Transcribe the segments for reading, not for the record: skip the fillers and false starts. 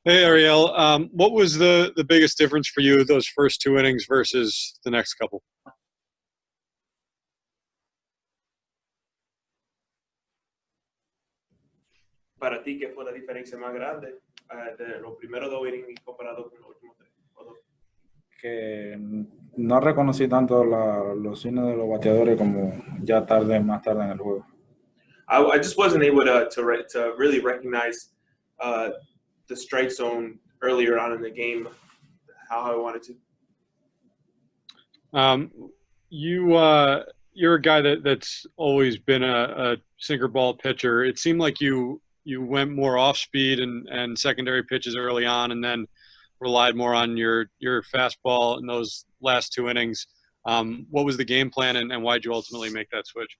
Hey, Ariel. What was the biggest difference for you those first two innings versus the next couple? Para ti, ¿qué fue la diferencia más grande de los primeros dos innings comparado con los últimos tres? Que no reconocí tanto los signos de los bateadores como ya tarde, más tarde en el juego. I just wasn't able to really recognize the strike zone earlier on in the game how I wanted to. You're a guy that's always been a sinker ball pitcher. It seemed like you went more off speed and secondary pitches early on, and then relied more on your fastball in those last two innings. What was the game plan, and why did you ultimately make that switch?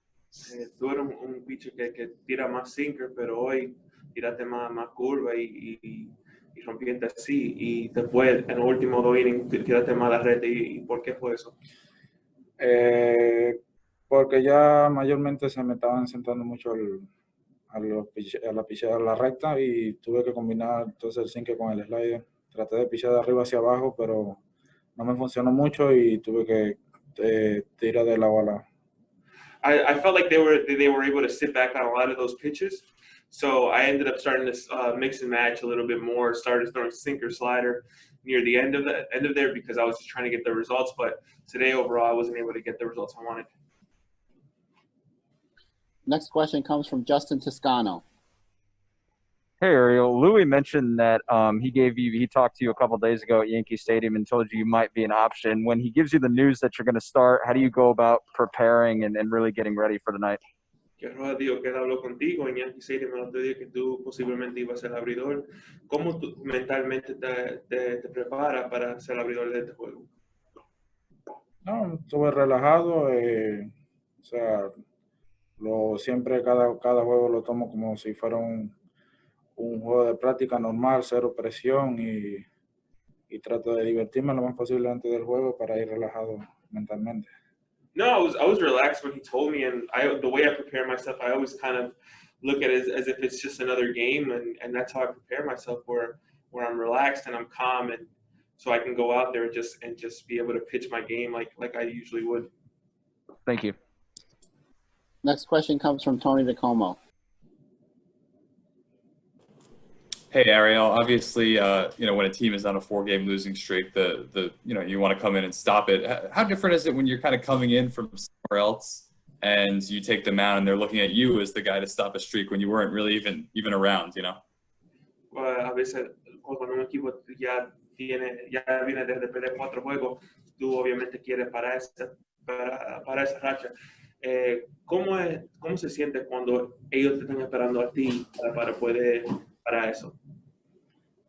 Tú eres un pitcher que tira más sinker, pero hoy tiraste más curva y rompiente así. Y después, en los últimos dos innings, tiraste más la red. ¿Y por qué fue eso? Porque ya mayormente se me estaban sentando mucho a la pichada, a la recta, y tuve que combinar entonces el sinker con el slider. Traté de pichar de arriba hacia abajo, pero no me funcionó mucho y tuve que tirar de lado a lado. I felt like they were able to sit back on a lot of those pitches. So I ended up starting to mix and match a little bit more. Started throwing sinker slider near the end of there because I was just trying to get the results. But today overall, I wasn't able to get the results I wanted. Next question comes from Justin Toscano. Hey, Ariel. Louis mentioned that he talked to you a couple days ago at Yankee Stadium and told you might be an option. When he gives you the news that you're going to start, how do you go about preparing and really getting ready for the night? Que Rojas dijo que él habló contigo en Yankee Stadium el otro día que tú posiblemente ibas a ser el abridor. ¿Cómo tú mentalmente te preparas para ser el abridor de este juego? No, estuve relajado. O sea, siempre cada juego lo tomo como si fuera un juego de práctica normal, cero presión, y trato de divertirme lo más posible antes del juego para ir relajado mentalmente. No, I was relaxed when he told me, and the way I prepare myself, I always kind of look at it as if it's just another game, and that's how I prepare myself, where I'm relaxed and I'm calm, and so I can go out there and just be able to pitch my game like I usually would. Thank you. Next question comes from Tony DeComo. Hey, Ariel. Obviously, when a team is on a 4-game losing streak, you want to come in and stop it. How different is it when you're kind of coming in from somewhere else and you take the mound and they're looking at you as the guy to stop a streak when you weren't really even around, Well, a veces cuando un equipo ya viene de perder 4 juegos, tú obviamente quieres para esa racha. ¿Cómo se siente cuando ellos te están esperando a ti para eso?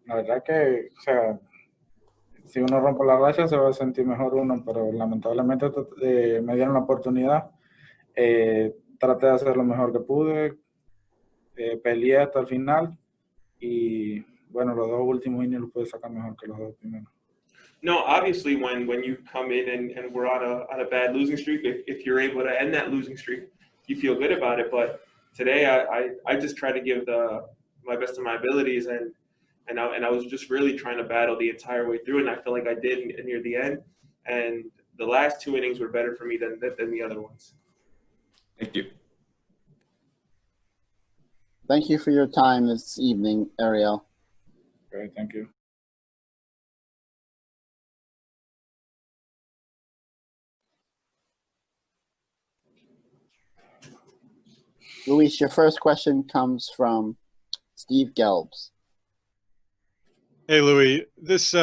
La verdad que, o sea, si uno rompe la racha se va a sentir mejor uno, pero lamentablemente me dieron la oportunidad. Traté de hacer lo mejor que pude, peleé hasta el final y bueno, los dos últimos innings los pude sacar mejor que los dos primeros. No, obviously when you come in and we're on a bad losing streak, if you're able to end that losing streak, you feel good about it. But today I just try to give my best of my abilities, and I was just really trying to battle the entire way through, and I feel like I did near the end. And the last 2 innings were better for me than the other ones. Thank you. Thank you for your time this evening, Ariel. Okay, thank you. Luis, your first question comes from Steve Gelbs. Hey, Louis. This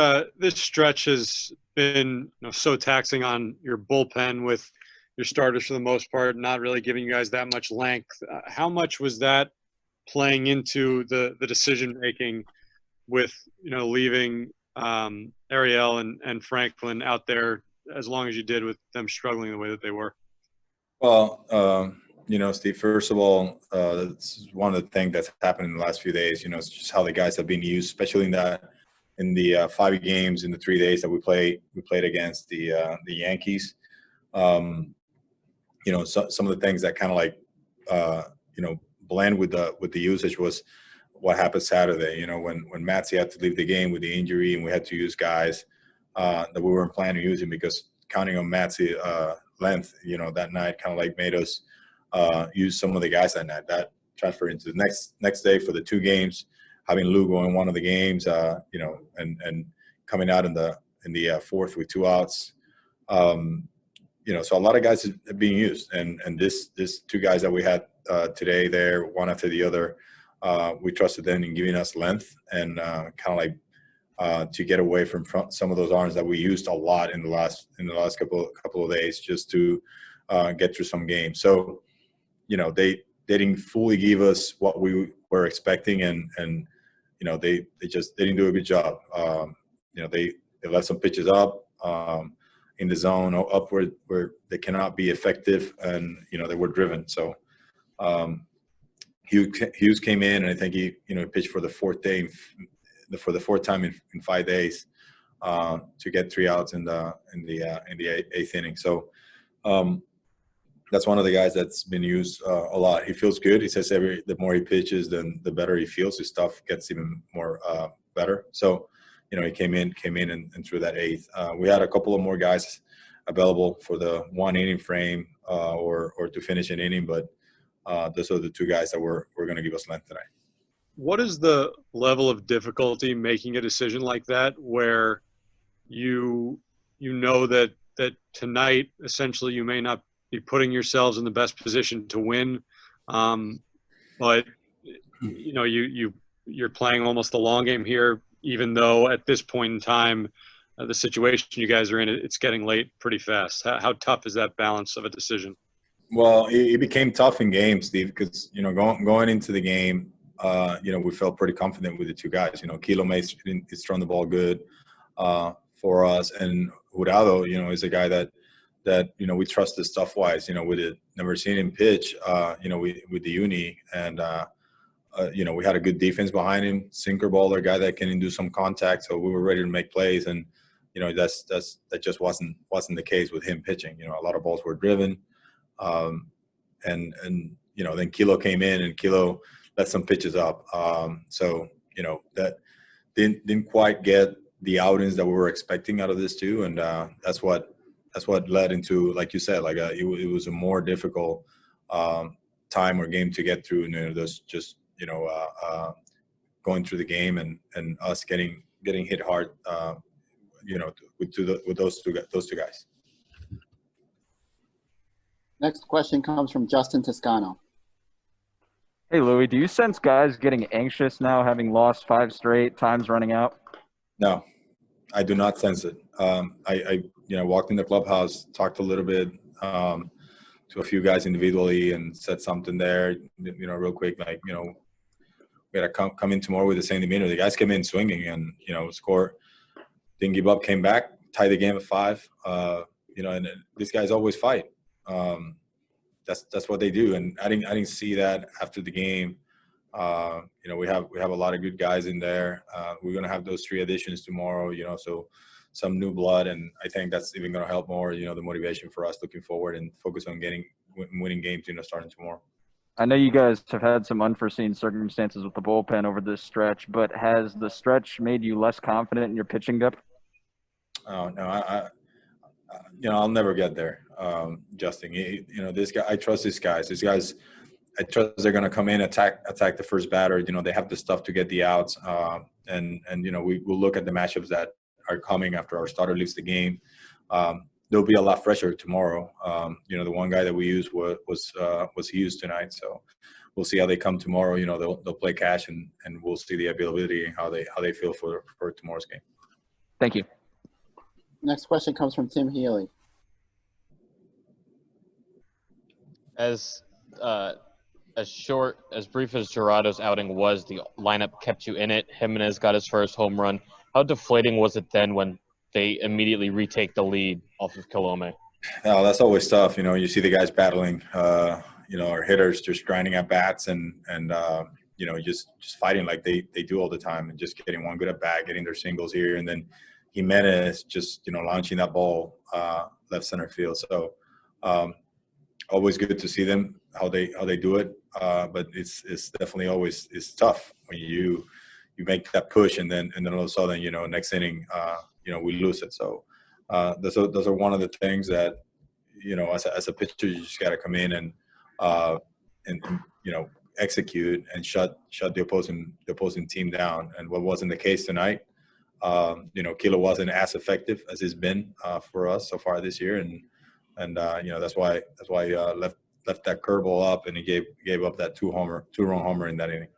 stretch has been so taxing on your bullpen with your starters for the most part, not really giving you guys that much length. How much was that playing into the decision making with leaving Ariel and Franklin out there as long as you did with them struggling the way that they were? Well, Steve, first of all, this is one of the things that's happened in the last few days. It's just how the guys have been used, especially in the 5 games in the 3 days that we played against the Yankees. Some of the things that kind of blend with the usage was what happened Saturday. You know, when Matsy had to leave the game with the injury, and we had to use guys that we weren't planning on using because counting on Matsy length, you know, that night kind of like made us use some of the guys that night. That transferred into the next day for the 2 games, having Lou go in one of the games, you know, and coming out in the fourth with 2 outs. You know, so a lot of guys are being used, and this 2 guys that we had today there, one after the other, we trusted them in giving us length and kind of like to get away from some of those arms that we used a lot in the last couple of days just to get through some games. So, you know, they didn't fully give us what we were expecting, and you know, they didn't do a good job. You know, they left some pitches up in the zone, up where they cannot be effective, and you know, they were driven. So Hughes came in, and I think he, you know, pitched for the 4th day, for the 4th time in 5 days, to get 3 outs in the 8th inning. So that's one of the guys that's been used a lot. He feels good. He says the more he pitches, then the better he feels. His stuff gets even more better. So, you know, he came in and threw that 8th. We had a couple of more guys available for the 1 inning frame or to finish an inning, but those are the 2 guys that were going to give us length tonight. What is the level of difficulty making a decision like that, where you know that tonight essentially you may not be putting yourselves in the best position to win, but you know you're playing almost the long game here, even though at this point in time the situation you guys are in, it's getting late pretty fast. How tough is that balance of a decision? Well, it became tough in games, Steve, because, you know, going into the game, you know, we felt pretty confident with the 2 guys. You know, Kilo is throwing the ball good for us, and Jurado, you know, is a guy that you know, we trust the stuff wise. You know, we had never seen him pitch. You know, with the uni, and you know, we had a good defense behind him, sinker baller, guy that can do some contact. So we were ready to make plays, and you know, that just wasn't the case with him pitching. You know, a lot of balls were driven. And you know, then Kilo came in, and Kilo let some pitches up. So, you know, that didn't quite get the outings that we were expecting out of this too. And that's what led into, like you said, like it was a more difficult time or game to get through. And you know, those just, you know, going through the game and us getting hit hard, you know, with those two guys. Next question comes from Justin Toscano. Hey, Louis, do you sense guys getting anxious now, having lost 5 straight, time's running out? No, I do not sense it. I you know, walked in the clubhouse, talked a little bit to a few guys individually, and said something there, you know, real quick, like, you know, we got to come in tomorrow with the same demeanor. The guys came in swinging and, you know, score, didn't give up, came back, tied the game at 5. You know, and these guys always fight. That's what they do, and I didn't see that after the game. You know, we have a lot of good guys in there. We're gonna have those 3 additions tomorrow. You know, so some new blood, and I think that's even gonna help more. You know, the motivation for us looking forward and focus on winning games. You know, starting tomorrow. I know you guys have had some unforeseen circumstances with the bullpen over this stretch, but has the stretch made you less confident in your pitching depth? Oh no, I you know, I'll never get there, Justin. You know, this guy, I trust these guys. These guys, I trust they're going to come in, attack the first batter. You know, they have the stuff to get the outs. And you know, we will look at the matchups that are coming after our starter leaves the game. They'll be a lot fresher tomorrow. You know, the one guy that we used was Hughes tonight. So we'll see how they come tomorrow. You know, they'll play cash, and we'll see the availability and how they feel for tomorrow's game. Thank you. Next question comes from Tim Healy. As brief as Jurado's outing was, the lineup kept you in it. Giménez got his first home run. How deflating was it then when they immediately retake the lead off of Kilome? Oh, that's always tough. You know, you see the guys battling. You know, our hitters just grinding at bats and you know, just fighting like they do all the time, and just getting one good at bat, getting their singles here, and then Giménez just, you know, launching that ball left center field. So always good to see them how they do it. But it's definitely always it's tough when you make that push and then all of a sudden next inning we lose it. So those are one of the things that as a pitcher you just got to come in and execute and shut the opposing team down. And what wasn't the case tonight. Kilo wasn't as effective as he's been for us so far this year, and that's why he left that curveball up, and he gave up that two-run homer in that inning.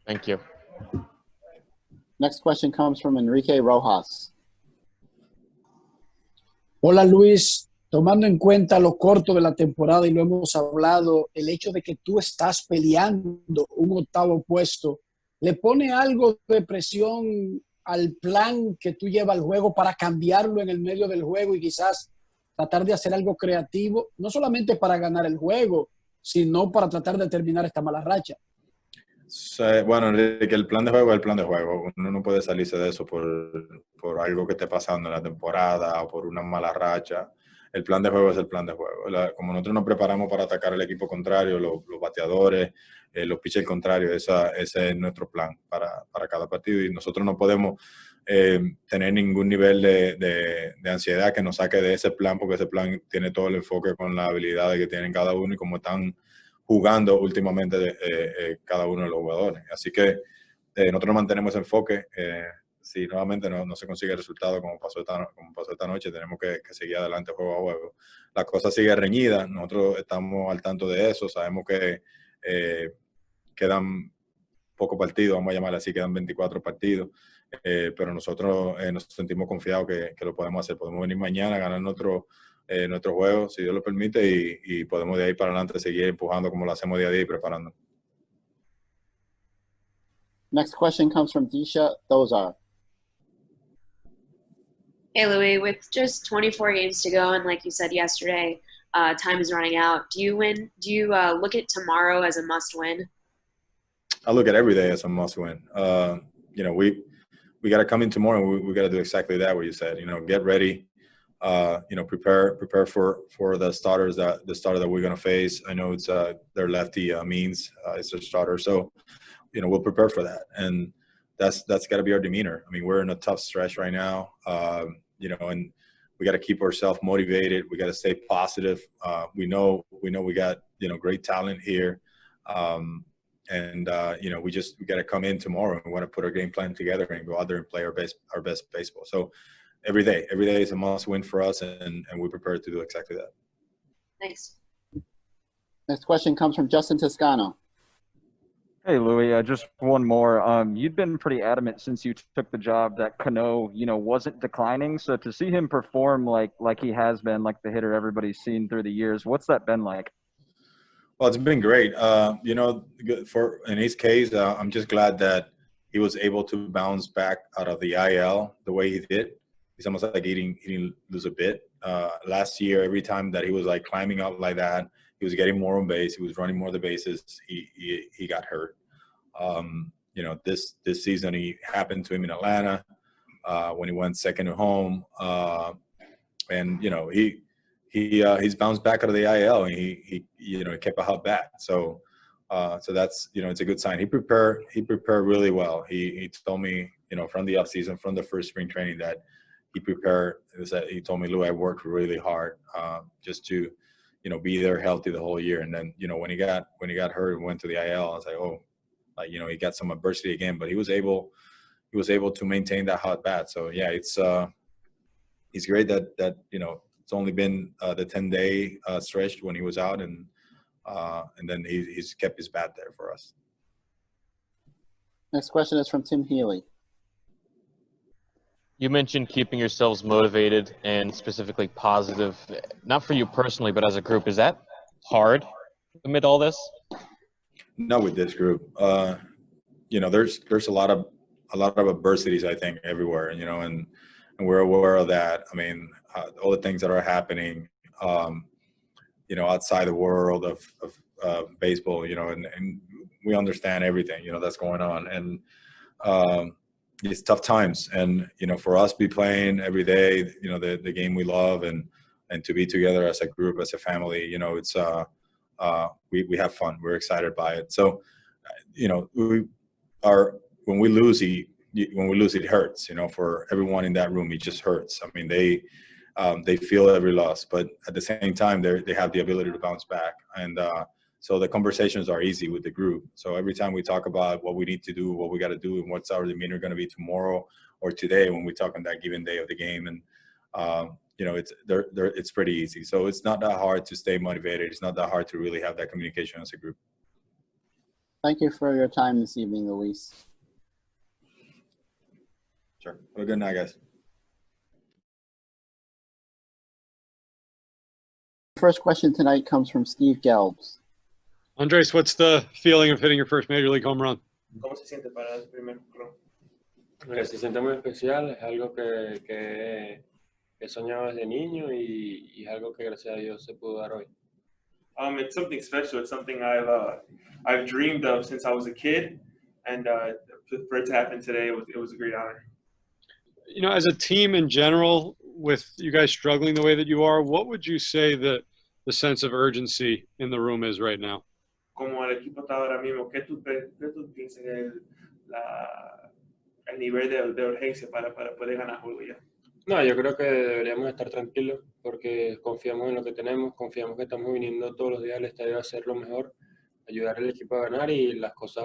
Thank you. Next question comes from Enrique Rojas. Hola Luis, tomando en cuenta lo corto de la temporada y lo hemos hablado, el hecho de que tú estás peleando un octavo puesto, ¿le pone algo de presión al plan que tú llevas al juego para cambiarlo en el medio del juego y quizás tratar de hacer algo creativo, no solamente para ganar el juego, sino para tratar de terminar esta mala racha? Bueno, Enrique, el plan de juego es el plan de juego. Uno no puede salirse de eso por algo que esté pasando en la temporada o por una mala racha. El plan de juego es el plan de juego. Como nosotros nos preparamos para atacar al equipo contrario, los bateadores, los pitchers contrarios, ese es nuestro plan para cada partido. Y nosotros no podemos tener ningún nivel de ansiedad que nos saque de ese plan, porque ese plan tiene todo el enfoque con las habilidades que tienen cada uno y cómo están jugando últimamente cada uno de los jugadores. Así que nosotros mantenemos ese enfoque. Si nuevamente no se consigue el resultado como pasó esta noche, tenemos que seguir adelante juego a juego. La cosa sigue reñida, nosotros estamos al tanto de eso, sabemos que quedan pocos partidos, vamos a llamarle así, quedan 24 partidos, pero nosotros nos sentimos confiados que lo podemos hacer. Podemos venir mañana a ganar nuestro juego, si Dios lo permite, y podemos de ahí para adelante seguir empujando como lo hacemos día a día y preparando. Next question comes from Disha Dozar. Hey, Louis, with just 24 games to go, and like you said yesterday, time is running out. Do you look at tomorrow as a must-win? I look at every day as a must-win. We got to come in tomorrow, and we got to do exactly that, what you said. Get ready. Prepare for the starter that we're going to face. I know it's their lefty Means is their starter, so we'll prepare for that, and that's got to be our demeanor. I mean, we're in a tough stretch right now, and we got to keep ourselves motivated. We got to stay positive. We know we got great talent here, and we got to come in tomorrow and we want to put our game plan together and go out there and play our best baseball. So every day is a must win for us, and we're prepared to do exactly that. Thanks. Next question comes from Justin Toscano. Hey, Louis, just one more. You've been pretty adamant since you took the job that Cano, wasn't declining. So to see him perform like he has been, like the hitter everybody's seen through the years, what's that been like? Well, it's been great. In his case, I'm just glad that he was able to bounce back out of the IL the way he did. It's almost like he didn't lose a bit. Last year, every time that he was like climbing up like that, he was getting more on base. He was running more of the bases. He got hurt. This season he happened to him in Atlanta when he went second at home, and he's bounced back out of the IL, and he kept a hot bat. So that's it's a good sign. He prepared really well. He told me from the offseason, from the first spring training, that he prepared. He told me, Lou, I worked really hard just to be there healthy the whole year. And then, when he got hurt and went to the IL, I was like, he got some adversity again, but he was able to maintain that hot bat. So yeah, it's great that it's only been the 10-day stretch when he was out, and then he's kept his bat there for us. Next question is from Tim Healy. You mentioned keeping yourselves motivated and specifically positive, not for you personally, but as a group. Is that hard amid all this? Not with this group. There's a lot of adversities, I think, everywhere, and we're aware of that. I mean, all the things that are happening, outside the world of baseball, and we understand everything, that's going on. And it's tough times. And, for us to be playing every day, the game we love and and to be together as a group, as a family. You know, it's we have fun. We're excited by it. So, you know, when we lose, it hurts. You know, for everyone in that room, it just hurts. I mean, they feel every loss, but at the same time, they have the ability to bounce back. And so the conversations are easy with the group. So every time we talk about what we need to do, what we got to do, and what's our demeanor going to be tomorrow or today when we talk on that given day of the game, and you know, it's pretty easy. So it's not that hard to stay motivated. It's not that hard to really have that communication as a group. Thank you for your time this evening, Luis. Sure. Have a good night, guys. First question tonight comes from Steve Gelbs. Andrés, what's the feeling of hitting your first major league home run? ¿Cómo se siente para el primer home Se siente muy especial, es algo que he soñado desde niño y es algo que gracias a Dios se pudo dar hoy. It's something special. It's something I've dreamed of since I was a kid, and for it to happen today, it was a great honor. You know, as a team in general, with you guys struggling the way that you are, what would you say that the sense of urgency in the room is right now? Como el equipo está ahora mismo, ¿qué tú piensas que el nivel de urgencia para poder ganar juego ya? No, yo creo que deberíamos estar tranquilos porque confiamos en lo que tenemos, confiamos que estamos viniendo todos los días al estadio a hacer lo mejor, ayudar al equipo a ganar y las cosas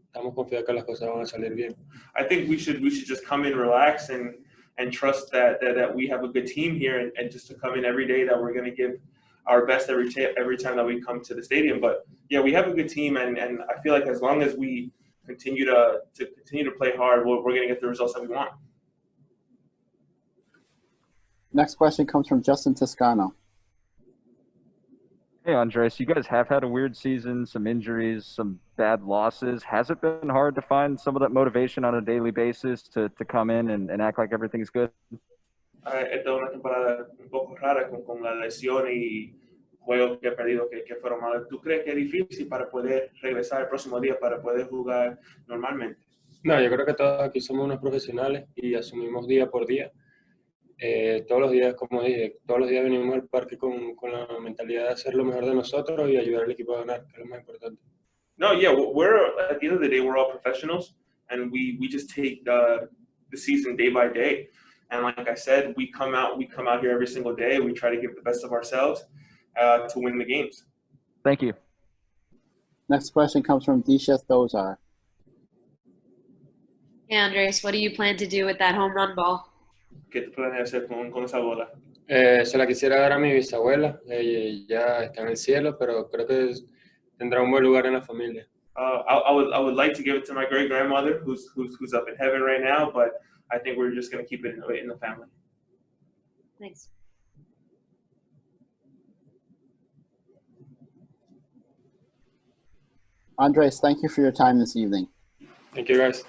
estamos confiados que las cosas van a salir bien. I think we should just come in, relax, and trust that we have a good team here, and just to come in every day that we're going to give our best every time that we come to the stadium. But yeah, we have a good team, and I feel like as long as we continue to play hard, we're going to get the results that we want. Next question comes from Justin Toscano. Hey, Andres, you guys have had a weird season, some injuries, some bad losses. Has it been hard to find some of that motivation on a daily basis to come in and act like everything's good? Esta es una temporada un poco rara con la lesión y juegos que he perdido que fueron malos. ¿Tú crees que es difícil para poder regresar el próximo día, para poder jugar normalmente? No, yo creo que todos aquí somos unos profesionales y asumimos día por día. Todos los días, como dije, todos los días venimos al parque con la mentalidad de hacer lo mejor de nosotros y ayudar al equipo a ganar, que es lo más importante. No, yeah, we're at the end of the day, we're all professionals, and we just take the season day by day. And like I said, we come out here every single day. We try to give the best of ourselves to win the games. Thank you. Next question comes from Disha Thozar. Hey, Andres, what do you plan to do with that home run ball? ¿Qué tú planeas hacer con esa bola? Se la quisiera dar a mi bisabuela. Ella ya está en el cielo, pero creo que tendrá un buen lugar en la familia. I would like to give it to my great grandmother, who's up in heaven right now, but I think we're just going to keep it in the family. Thanks. Andres, thank you for your time this evening. Thank you, guys.